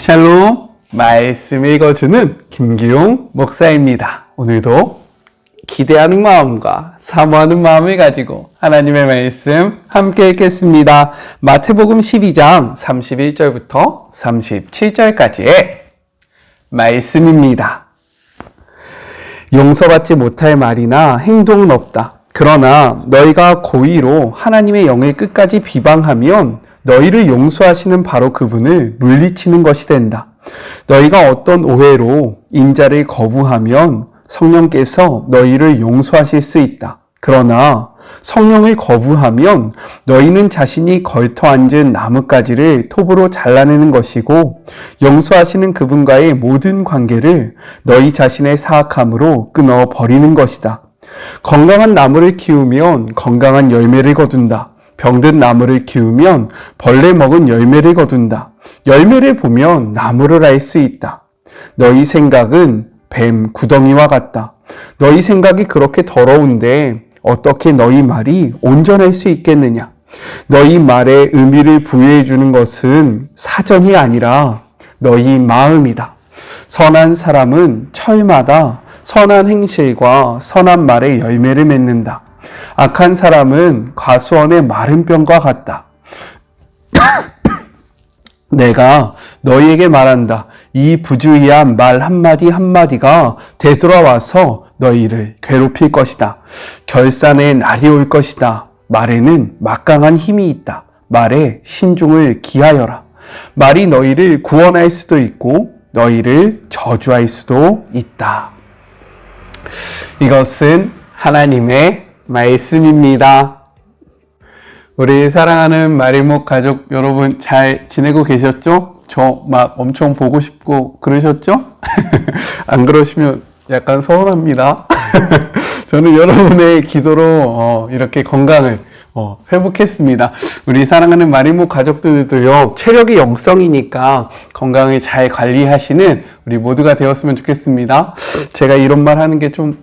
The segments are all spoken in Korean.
샬롬, 말씀 읽어주는 김기용 목사입니다. 오늘도 기대하는 마음과 사모하는 마음을 가지고 하나님의 말씀 함께 읽겠습니다. 마태복음 12장 31절부터 37절까지의 말씀입니다. 용서받지 못할 말이나 행동은 없다. 그러나 너희가 고의로 하나님의 영을 끝까지 비방하면 너희를 용서하시는 바로 그분을 물리치는 것이 된다. 너희가 어떤 오해로 인자를 거부하면 성령께서 너희를 용서하실 수 있다. 그러나 성령을 거부하면 너희는 자신이 걸터 앉은 나뭇가지를 톱으로 잘라내는 것이고 용서하시는 그분과의 모든 관계를 너희 자신의 사악함으로 끊어버리는 것이다. 건강한 나무를 키우면 건강한 열매를 거둔다. 병든 나무를 키우면 벌레 먹은 열매를 거둔다. 열매를 보면 나무를 알 수 있다. 너희 생각은 뱀 구덩이와 같다. 너희 생각이 그렇게 더러운데 어떻게 너희 말이 온전할 수 있겠느냐? 너희 말에 의미를 부여해 주는 것은 사전이 아니라 너희 마음이다. 선한 사람은 철마다 선한 행실과 선한 말의 열매를 맺는다. 악한 사람은 과수원의 마른 병과 같다. 내가 너희에게 말한다. 이 부주의한 말 한마디 한마디가 되돌아와서 너희를 괴롭힐 것이다. 결산의 날이 올 것이다. 말에는 막강한 힘이 있다. 말에 신중을 기하여라. 말이 너희를 구원할 수도 있고 너희를 저주할 수도 있다. 이것은 하나님의 말씀입니다. 우리 사랑하는 마리목 가족 여러분 잘 지내고 계셨죠? 저 막 엄청 보고 싶고 그러셨죠? 안 그러시면 약간 서운합니다. 저는 여러분의 기도로 이렇게 건강을 회복했습니다. 우리 사랑하는 마리목 가족들도요, 체력이 영성이니까 건강을 잘 관리하시는 우리 모두가 되었으면 좋겠습니다. 제가 이런 말 하는 게 좀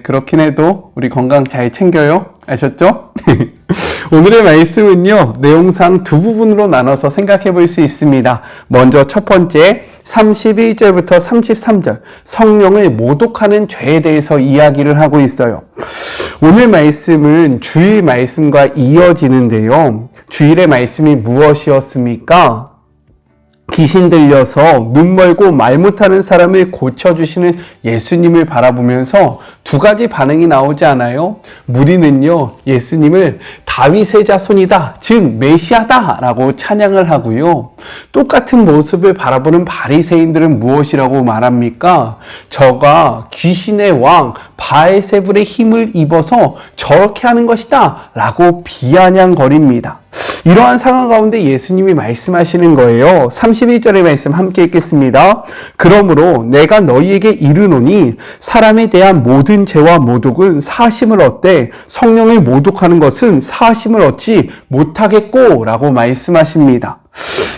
그렇긴 해도 우리 건강 잘 챙겨요. 아셨죠? 오늘의 말씀은요, 내용상 두 부분으로 나눠서 생각해 볼 수 있습니다. 먼저 첫 번째, 31절부터 33절, 성령을 모독하는 죄에 대해서 이야기를 하고 있어요. 오늘 말씀은 주일 말씀과 이어지는데요. 주일의 말씀이 무엇이었습니까? 귀신 들려서 눈 멀고 말 못하는 사람을 고쳐주시는 예수님을 바라보면서 두 가지 반응이 나오지 않아요? 무리는요, 예수님을 다윗의 자손이다, 즉 메시아다 라고 찬양을 하고요. 똑같은 모습을 바라보는 바리새인들은 무엇이라고 말합니까? 저가 귀신의 왕 바알세불의 힘을 입어서 저렇게 하는 것이다 라고 비아냥거립니다. 이러한 상황 가운데 예수님이 말씀하시는 거예요. 31절의 말씀 함께 읽겠습니다. 그러므로 내가 너희에게 이르노니 사람에 대한 모든 죄와 모독은 사심을 얻되 성령을 모독하는 것은 사심을 얻지 못하겠고 라고 말씀하십니다.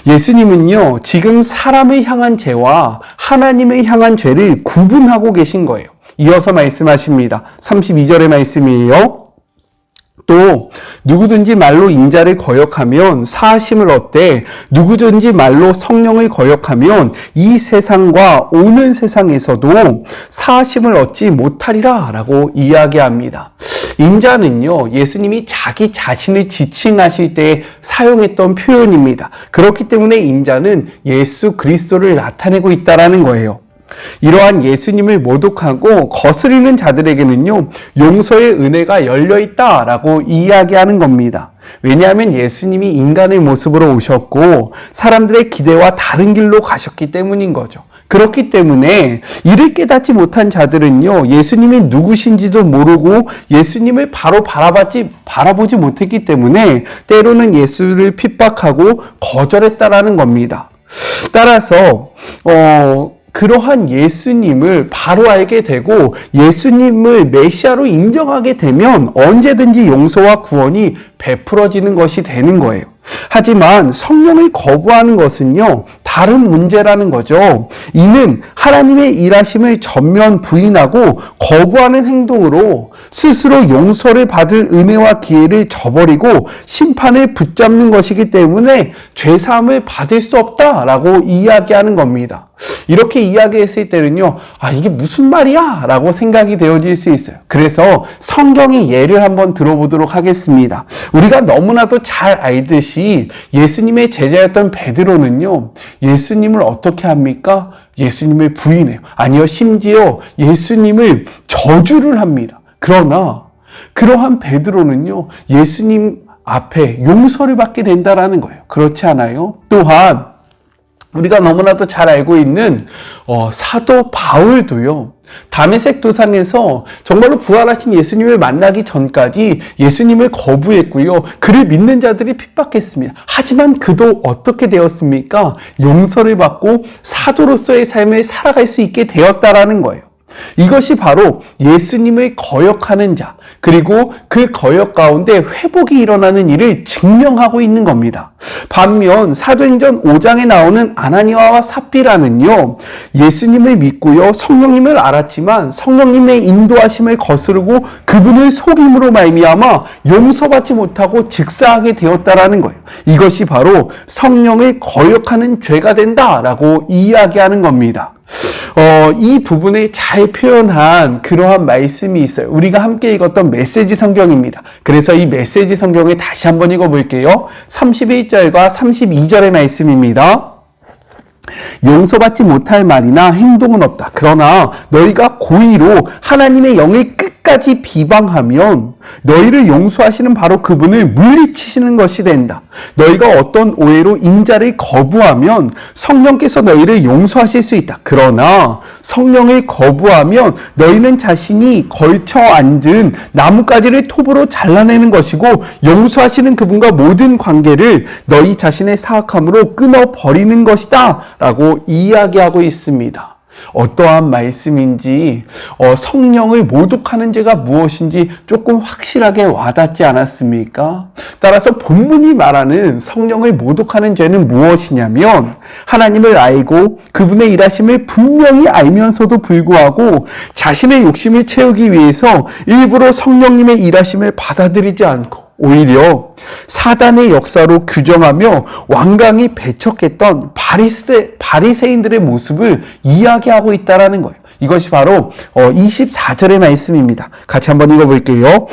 예수님은요, 지금 사람을 향한 죄와 하나님을 향한 죄를 구분하고 계신 거예요. 이어서 말씀하십니다. 32절의 말씀이에요. 또 누구든지 말로 인자를 거역하면 사심을 얻되 누구든지 말로 성령을 거역하면 이 세상과 오는 세상에서도 사심을 얻지 못하리라 라고 이야기합니다. 인자는요, 예수님이 자기 자신을 지칭하실 때 사용했던 표현입니다. 그렇기 때문에 인자는 예수 그리스도를 나타내고 있다는 거예요. 이러한 예수님을 모독하고 거스리는 자들에게는요, 용서의 은혜가 열려있다라고 이야기하는 겁니다. 왜냐하면 예수님이 인간의 모습으로 오셨고 사람들의 기대와 다른 길로 가셨기 때문인 거죠. 그렇기 때문에 이를 깨닫지 못한 자들은요, 예수님이 누구신지도 모르고 예수님을 바로 바라보지 못했기 때문에 때로는 예수를 핍박하고 거절했다라는 겁니다. 따라서 그러한 예수님을 바로 알게 되고 예수님을 메시아로 인정하게 되면 언제든지 용서와 구원이 베풀어지는 것이 되는 거예요. 하지만 성령을 거부하는 것은요, 다른 문제라는 거죠. 이는 하나님의 일하심을 전면 부인하고 거부하는 행동으로 스스로 용서를 받을 은혜와 기회를 저버리고 심판을 붙잡는 것이기 때문에 죄사함을 받을 수 없다라고 이야기하는 겁니다. 이렇게 이야기했을 때는요, 이게 무슨 말이야? 라고 생각이 되어질 수 있어요. 그래서 성경의 예를 한번 들어보도록 하겠습니다. 우리가 너무나도 잘 알듯이 예수님의 제자였던 베드로는요, 예수님을 어떻게 합니까? 예수님을 부인해요. 아니요, 심지어 예수님을 저주를 합니다. 그러나 그러한 베드로는요, 예수님 앞에 용서를 받게 된다라는 거예요. 그렇지 않아요? 또한 우리가 너무나도 잘 알고 있는 사도 바울도요, 다메섹 도상에서 정말로 부활하신 예수님을 만나기 전까지 예수님을 거부했고요, 그를 믿는 자들이 핍박했습니다. 하지만 그도 어떻게 되었습니까? 용서를 받고 사도로서의 삶을 살아갈 수 있게 되었다라는 거예요. 이것이 바로 예수님을 거역하는 자, 그리고 그 거역 가운데 회복이 일어나는 일을 증명하고 있는 겁니다. 반면 사도행전 5장에 나오는 아나니아와 삽비라는요, 예수님을 믿고요, 성령님을 알았지만 성령님의 인도하심을 거스르고 그분을 속임으로 말미암아 용서받지 못하고 즉사하게 되었다라는 거예요. 이것이 바로 성령을 거역하는 죄가 된다라고 이야기하는 겁니다. 이 부분을 잘 표현한 그러한 말씀이 있어요. 우리가 함께 읽었던 메시지 성경입니다. 그래서 이 메시지 성경을 다시 한번 읽어볼게요. 31절과 32절의 말씀입니다. 용서받지 못할 말이나 행동은 없다. 그러나 너희가 고의로 하나님의 영을 끝까지 비방하면 너희를 용서하시는 바로 그분을 물리치시는 것이 된다. 너희가 어떤 오해로 인자를 거부하면 성령께서 너희를 용서하실 수 있다. 그러나 성령을 거부하면 너희는 자신이 걸쳐 앉은 나뭇가지를 톱으로 잘라내는 것이고 용서하시는 그분과 모든 관계를 너희 자신의 사악함으로 끊어버리는 것이다 라고 이야기하고 있습니다. 어떠한 말씀인지, 성령을 모독하는 죄가 무엇인지 조금 확실하게 와닿지 않았습니까? 따라서 본문이 말하는 성령을 모독하는 죄는 무엇이냐면, 하나님을 알고 그분의 일하심을 분명히 알면서도 불구하고 자신의 욕심을 채우기 위해서 일부러 성령님의 일하심을 받아들이지 않고 오히려 사단의 역사로 규정하며 완강히 배척했던 바리새인들의 모습을 이야기하고 있다라는 거예요. 이것이 바로 24절의 말씀입니다. 같이 한번 읽어볼게요.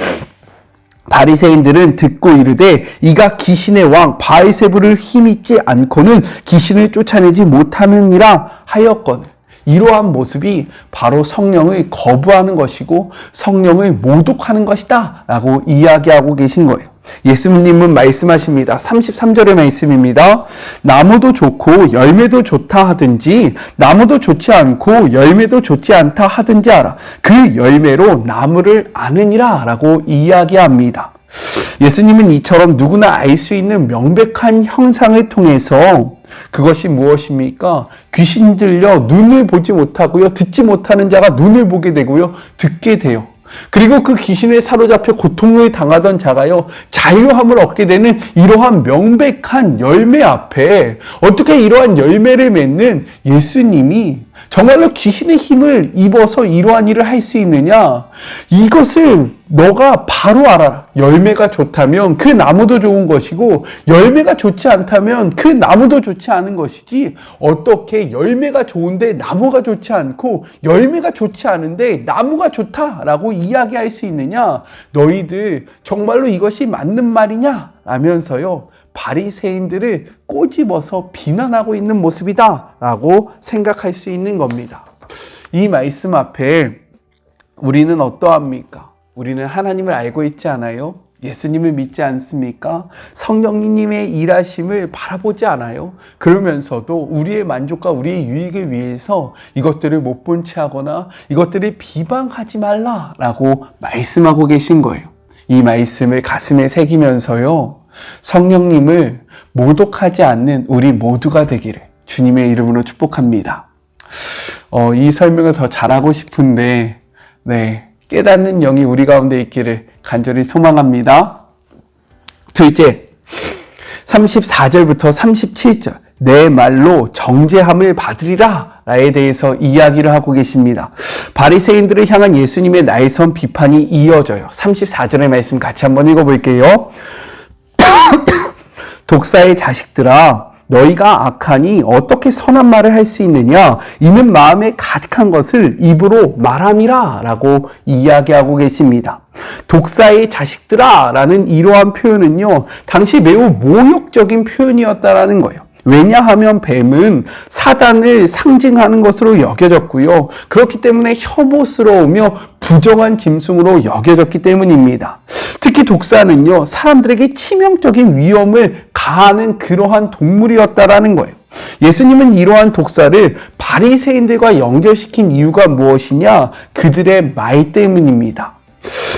바리새인들은 듣고 이르되 이가 귀신의 왕 바알세불을 힘입지 않고는 귀신을 쫓아내지 못하느니라 하였거늘. 이러한 모습이 바로 성령을 거부하는 것이고 성령을 모독하는 것이다 라고 이야기하고 계신 거예요. 예수님은 말씀하십니다. 33절의 말씀입니다. 나무도 좋고 열매도 좋다 하든지 나무도 좋지 않고 열매도 좋지 않다 하든지 알아. 그 열매로 나무를 아느니라 라고 이야기합니다. 예수님은 이처럼 누구나 알 수 있는 명백한 형상을 통해서 그것이 무엇입니까? 귀신 들려 눈을 보지 못하고요, 듣지 못하는 자가 눈을 보게 되고요, 듣게 돼요. 그리고 그 귀신에 사로잡혀 고통을 당하던 자가요, 자유함을 얻게 되는 이러한 명백한 열매 앞에 어떻게 이러한 열매를 맺는 예수님이 정말로 귀신의 힘을 입어서 이러한 일을 할 수 있느냐? 이것을 너가 바로 알아라. 열매가 좋다면 그 나무도 좋은 것이고 열매가 좋지 않다면 그 나무도 좋지 않은 것이지, 어떻게 열매가 좋은데 나무가 좋지 않고 열매가 좋지 않은데 나무가 좋다라고 이야기할 수 있느냐? 너희들 정말로 이것이 맞는 말이냐? 라면서요, 바리새인들을 꼬집어서 비난하고 있는 모습이다 라고 생각할 수 있는 겁니다. 이 말씀 앞에 우리는 어떠합니까? 우리는 하나님을 알고 있지 않아요? 예수님을 믿지 않습니까? 성령님의 일하심을 바라보지 않아요? 그러면서도 우리의 만족과 우리의 유익을 위해서 이것들을 못 본 채 하거나 이것들을 비방하지 말라라고 말씀하고 계신 거예요. 이 말씀을 가슴에 새기면서요, 성령님을 모독하지 않는 우리 모두가 되기를 주님의 이름으로 축복합니다. 이 설명을 더 잘하고 싶은데 깨닫는 영이 우리 가운데 있기를 간절히 소망합니다. 둘째, 34절부터 37절. 내 말로 정죄함을 받으리라 라에 대해서 이야기를 하고 계십니다. 바리새인들을 향한 예수님의 날선 비판이 이어져요. 34절의 말씀 같이 한번 읽어볼게요. 독사의 자식들아, 너희가 악하니 어떻게 선한 말을 할 수 있느냐? 이는 마음에 가득한 것을 입으로 말함이라 라고 이야기하고 계십니다. 독사의 자식들아 라는 이러한 표현은요, 당시 매우 모욕적인 표현이었다라는 거예요. 왜냐하면 뱀은 사단을 상징하는 것으로 여겨졌고요. 그렇기 때문에 혐오스러우며 부정한 짐승으로 여겨졌기 때문입니다. 특히 독사는요, 사람들에게 치명적인 위험을 가하는 그러한 동물이었다라는 거예요. 예수님은 이러한 독사를 바리새인들과 연결시킨 이유가 무엇이냐? 그들의 말 때문입니다.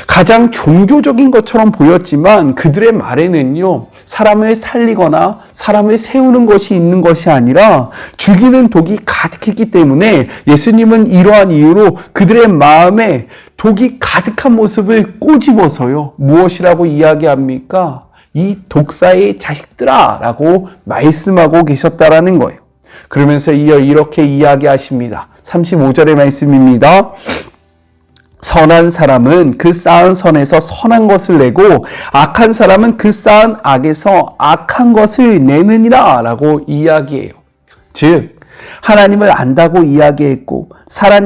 가장 종교적인 것처럼 보였지만 그들의 말에는요, 사람을 살리거나 사람을 세우는 것이 있는 것이 아니라 죽이는 독이 가득했기 때문에 예수님은 이러한 이유로 그들의 마음에 독이 가득한 모습을 꼬집어서요, 무엇이라고 이야기합니까? 이 독사의 자식들아 라고 말씀하고 계셨다라는 거예요. 그러면서 이어 이렇게 이야기하십니다. 35절의 말씀입니다. 선한 사람은 그 쌓은 선에서 선한 것을 내고 악한 사람은 그 쌓은 악에서 악한 것을 내느니라 라고 이야기해요. 즉 하나님을 안다고 이야기했고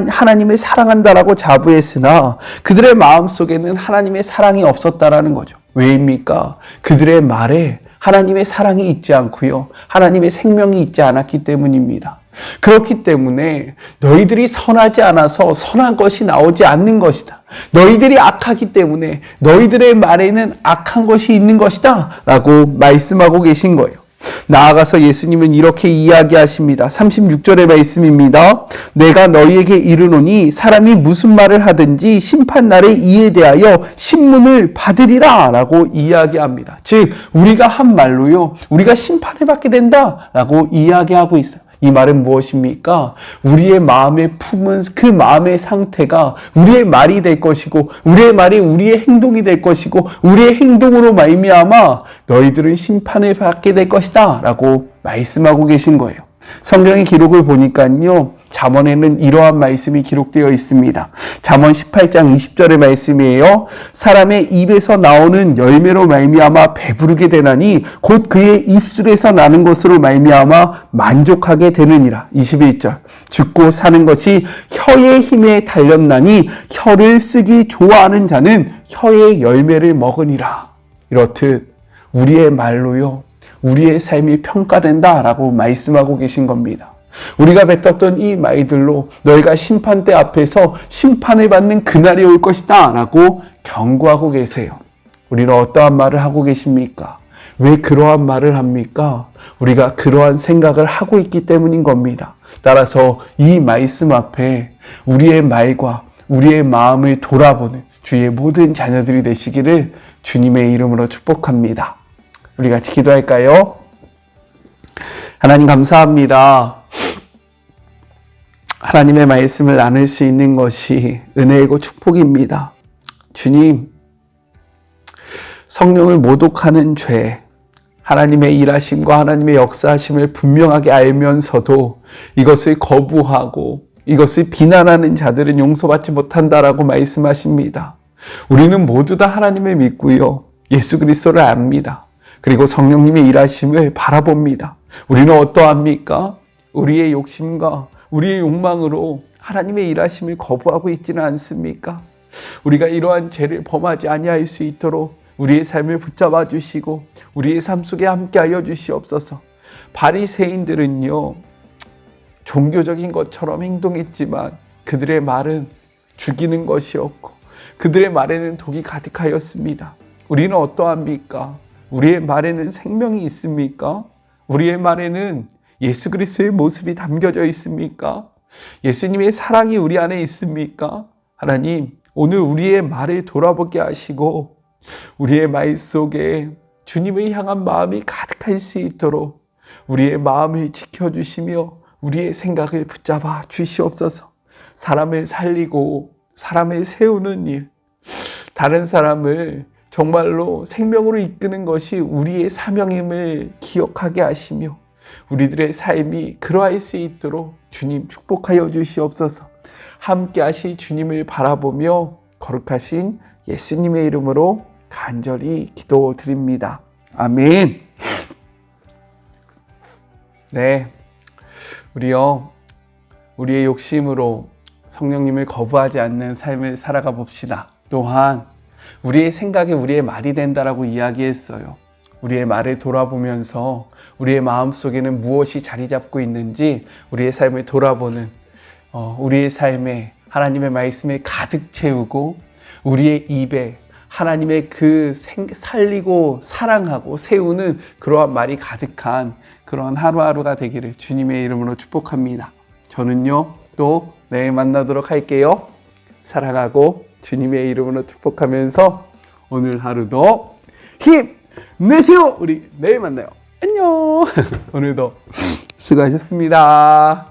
하나님을 사랑한다라고 자부했으나 그들의 마음속에는 하나님의 사랑이 없었다라는 거죠. 왜입니까? 그들의 말에 하나님의 사랑이 있지 않고요, 하나님의 생명이 있지 않았기 때문입니다. 그렇기 때문에 너희들이 선하지 않아서 선한 것이 나오지 않는 것이다. 너희들이 악하기 때문에 너희들의 말에는 악한 것이 있는 것이다 라고 말씀하고 계신 거예요. 나아가서 예수님은 이렇게 이야기하십니다. 36절의 말씀입니다. 내가 너희에게 이르노니 사람이 무슨 말을 하든지 심판날에 이에 대하여 신문을 받으리라 라고 이야기합니다. 즉 우리가 한 말로요, 우리가 심판을 받게 된다 라고 이야기하고 있어요. 이 말은 무엇입니까? 우리의 마음에 품은 그 마음의 상태가 우리의 말이 될 것이고, 우리의 말이 우리의 행동이 될 것이고, 우리의 행동으로 말미암아 너희들은 심판을 받게 될 것이다 라고 말씀하고 계신 거예요. 성경의 기록을 보니까요, 잠언에는 이러한 말씀이 기록되어 있습니다. 잠언 18장 20절의 말씀이에요. 사람의 입에서 나오는 열매로 말미암아 배부르게 되나니 곧 그의 입술에서 나는 것으로 말미암아 만족하게 되느니라. 21절. 죽고 사는 것이 혀의 힘에 달렸나니 혀를 쓰기 좋아하는 자는 혀의 열매를 먹으니라. 이렇듯 우리의 말로요, 우리의 삶이 평가된다라고 말씀하고 계신 겁니다. 우리가 뱉었던 이 말들로 너희가 심판대 앞에서 심판을 받는 그날이 올 것이다 라고 경고하고 계세요. 우리는 어떠한 말을 하고 계십니까? 왜 그러한 말을 합니까? 우리가 그러한 생각을 하고 있기 때문인 겁니다. 따라서 이 말씀 앞에 우리의 말과 우리의 마음을 돌아보는 주의 모든 자녀들이 되시기를 주님의 이름으로 축복합니다. 우리 같이 기도할까요? 하나님 감사합니다. 하나님의 말씀을 나눌 수 있는 것이 은혜이고 축복입니다. 주님, 성령을 모독하는 죄, 하나님의 일하심과 하나님의 역사하심을 분명하게 알면서도 이것을 거부하고 이것을 비난하는 자들은 용서받지 못한다라고 말씀하십니다. 우리는 모두 다 하나님을 믿고요, 예수 그리스도를 압니다. 그리고 성령님의 일하심을 바라봅니다. 우리는 어떠합니까? 우리의 욕심과 우리의 욕망으로 하나님의 일하심을 거부하고 있지는 않습니까? 우리가 이러한 죄를 범하지 아니할 수 있도록 우리의 삶을 붙잡아 주시고 우리의 삶 속에 함께하여 주시옵소서. 바리새인들은요, 종교적인 것처럼 행동했지만 그들의 말은 죽이는 것이었고 그들의 말에는 독이 가득하였습니다. 우리는 어떠합니까? 우리의 말에는 생명이 있습니까? 우리의 말에는 예수 그리스도의 모습이 담겨져 있습니까? 예수님의 사랑이 우리 안에 있습니까? 하나님, 오늘 우리의 말을 돌아보게 하시고 우리의 말 속에 주님을 향한 마음이 가득할 수 있도록 우리의 마음을 지켜주시며 우리의 생각을 붙잡아 주시옵소서. 사람을 살리고 사람을 세우는 일, 다른 사람을 정말로 생명으로 이끄는 것이 우리의 사명임을 기억하게 하시며 우리들의 삶이 그러할 수 있도록 주님 축복하여 주시옵소서. 함께 하실 주님을 바라보며 거룩하신 예수님의 이름으로 간절히 기도드립니다. 아멘. 네, 우리의 욕심으로 성령님을 거부하지 않는 삶을 살아가 봅시다. 또한 우리의 생각이 우리의 말이 된다라고 이야기했어요. 우리의 말을 돌아보면서 우리의 마음속에는 무엇이 자리 잡고 있는지 우리의 삶을 돌아보는 우리의 삶에 하나님의 말씀을 가득 채우고 우리의 입에 하나님의 그 살리고 사랑하고 세우는 그러한 말이 가득한 그러한 하루하루가 되기를 주님의 이름으로 축복합니다. 저는요 또 내일 만나도록 할게요. 사랑하고 주님의 이름으로 축복하면서 오늘 하루도 힘내세요. 우리 내일 만나요. 안녕. 오늘도 수고하셨습니다.